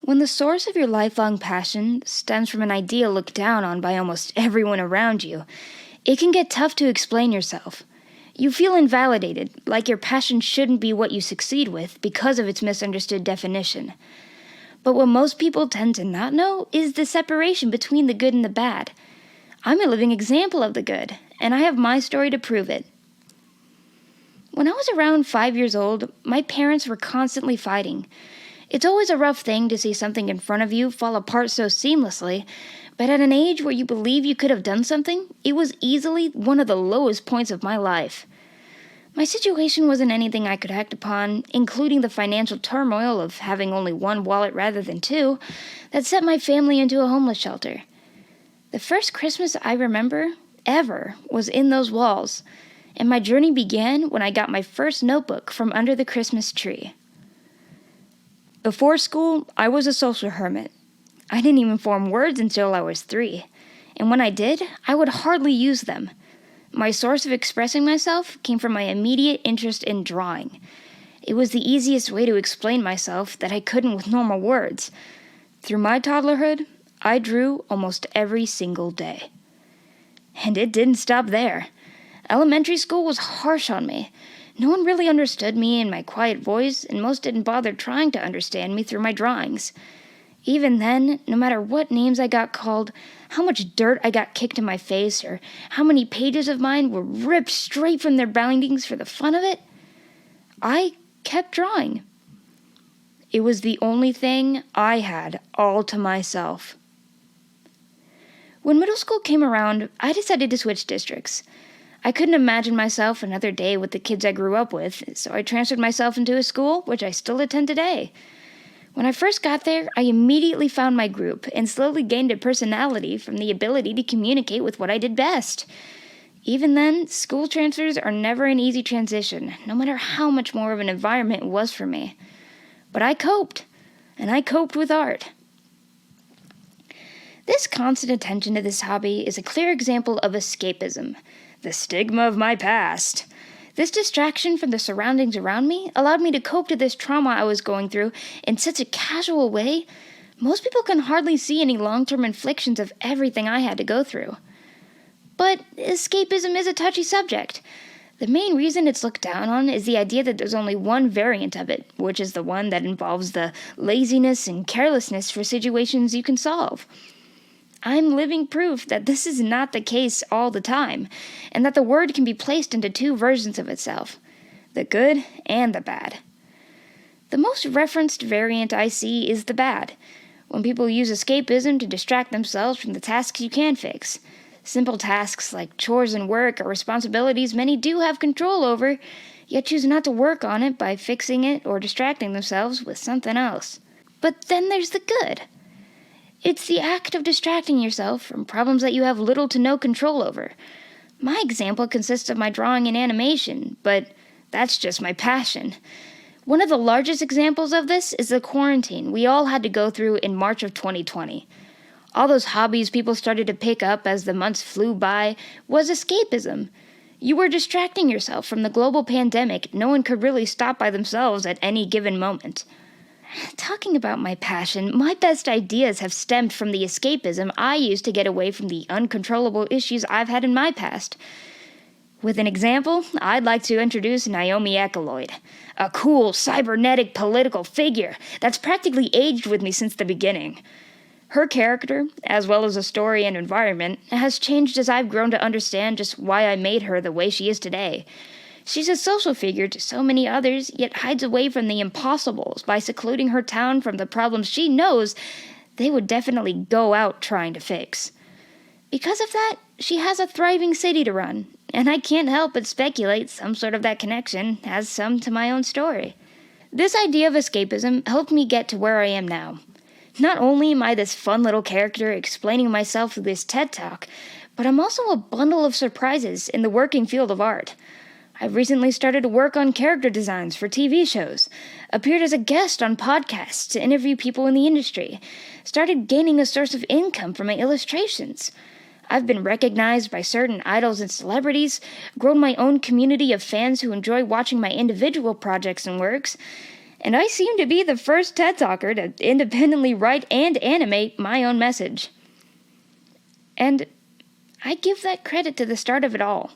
When the source of your lifelong passion stems from an idea looked down on by almost everyone around you, it can get tough to explain yourself. You feel invalidated, like your passion shouldn't be what you succeed with because of its misunderstood definition. But what most people tend to not know is the separation between the good and the bad. I'm a living example of the good, and I have my story to prove it. When I was around 5 years old, my parents were constantly fighting. It's always a rough thing to see something in front of you fall apart so seamlessly, but at an age where you believe you could have done something, it was easily one of the lowest points of my life. My situation wasn't anything I could act upon, including the financial turmoil of having only one wallet rather than two, that sent my family into a homeless shelter. The first Christmas I remember, ever, was in those walls, and my journey began when I got my first notebook from under the Christmas tree. Before school, I was a social hermit. I didn't even form words until I was 3, and when I did, I would hardly use them. My source of expressing myself came from my immediate interest in drawing. It was the easiest way to explain myself that I couldn't with normal words. Through my toddlerhood, I drew almost every single day. And it didn't stop there. Elementary school was harsh on me. No one really understood me and my quiet voice, and most didn't bother trying to understand me through my drawings. Even then, no matter what names I got called, how much dirt I got kicked in my face, or how many pages of mine were ripped straight from their bindings for the fun of it, I kept drawing. It was the only thing I had all to myself. When middle school came around, I decided to switch districts. I couldn't imagine myself another day with the kids I grew up with, so I transferred myself into a school which I still attend today. When I first got there, I immediately found my group and slowly gained a personality from the ability to communicate with what I did best. Even then, school transfers are never an easy transition, no matter how much more of an environment it was for me. But I coped, and I coped with art. This constant attention to this hobby is a clear example of escapism, the stigma of my past. This distraction from the surroundings around me allowed me to cope to this trauma I was going through in such a casual way. Most people can hardly see any long-term inflictions of everything I had to go through. But escapism is a touchy subject. The main reason it's looked down on is the idea that there's only one variant of it, which is the one that involves the laziness and carelessness for situations you can solve. I'm living proof that this is not the case all the time, and that the word can be placed into two versions of itself, the good and the bad. The most referenced variant I see is the bad, when people use escapism to distract themselves from the tasks you can fix. Simple tasks like chores and work are responsibilities many do have control over, yet choose not to work on it by fixing it or distracting themselves with something else. But then there's the good. It's the act of distracting yourself from problems that you have little to no control over. My example consists of my drawing and animation, but that's just my passion. One of the largest examples of this is the quarantine we all had to go through in March of 2020. All those hobbies people started to pick up as the months flew by was escapism. You were distracting yourself from the global pandemic no one could really stop by themselves at any given moment. Talking about my passion, my best ideas have stemmed from the escapism I use to get away from the uncontrollable issues I've had in my past. With an example, I'd like to introduce Naomi Ecoloid, a cool, cybernetic political figure that's practically aged with me since the beginning. Her character, as well as the story and environment, has changed as I've grown to understand just why I made her the way she is today. She's a social figure to so many others, yet hides away from the impossibles by secluding her town from the problems she knows they would definitely go out trying to fix. Because of that, she has a thriving city to run, and I can't help but speculate some sort of that connection has some to my own story. This idea of escapism helped me get to where I am now. Not only am I this fun little character explaining myself through this TED Talk, but I'm also a bundle of surprises in the working field of art. I've recently started to work on character designs for TV shows, appeared as a guest on podcasts to interview people in the industry, started gaining a source of income from my illustrations. I've been recognized by certain idols and celebrities, grown my own community of fans who enjoy watching my individual projects and works, And I seem to be the first TED Talker to independently write and animate my own message. And I give that credit to the start of it all.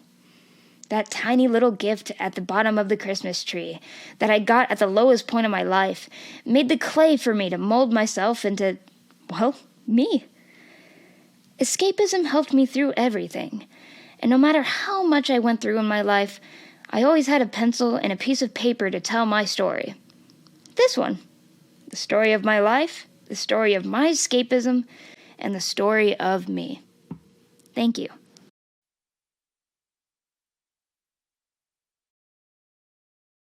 That tiny little gift at the bottom of the Christmas tree that I got at the lowest point of my life made the clay for me to mold myself into, well, me. Escapism helped me through everything, and no matter how much I went through in my life, I always had a pencil and a piece of paper to tell my story. This one, the story of my life, the story of my escapism, and the story of me. Thank you.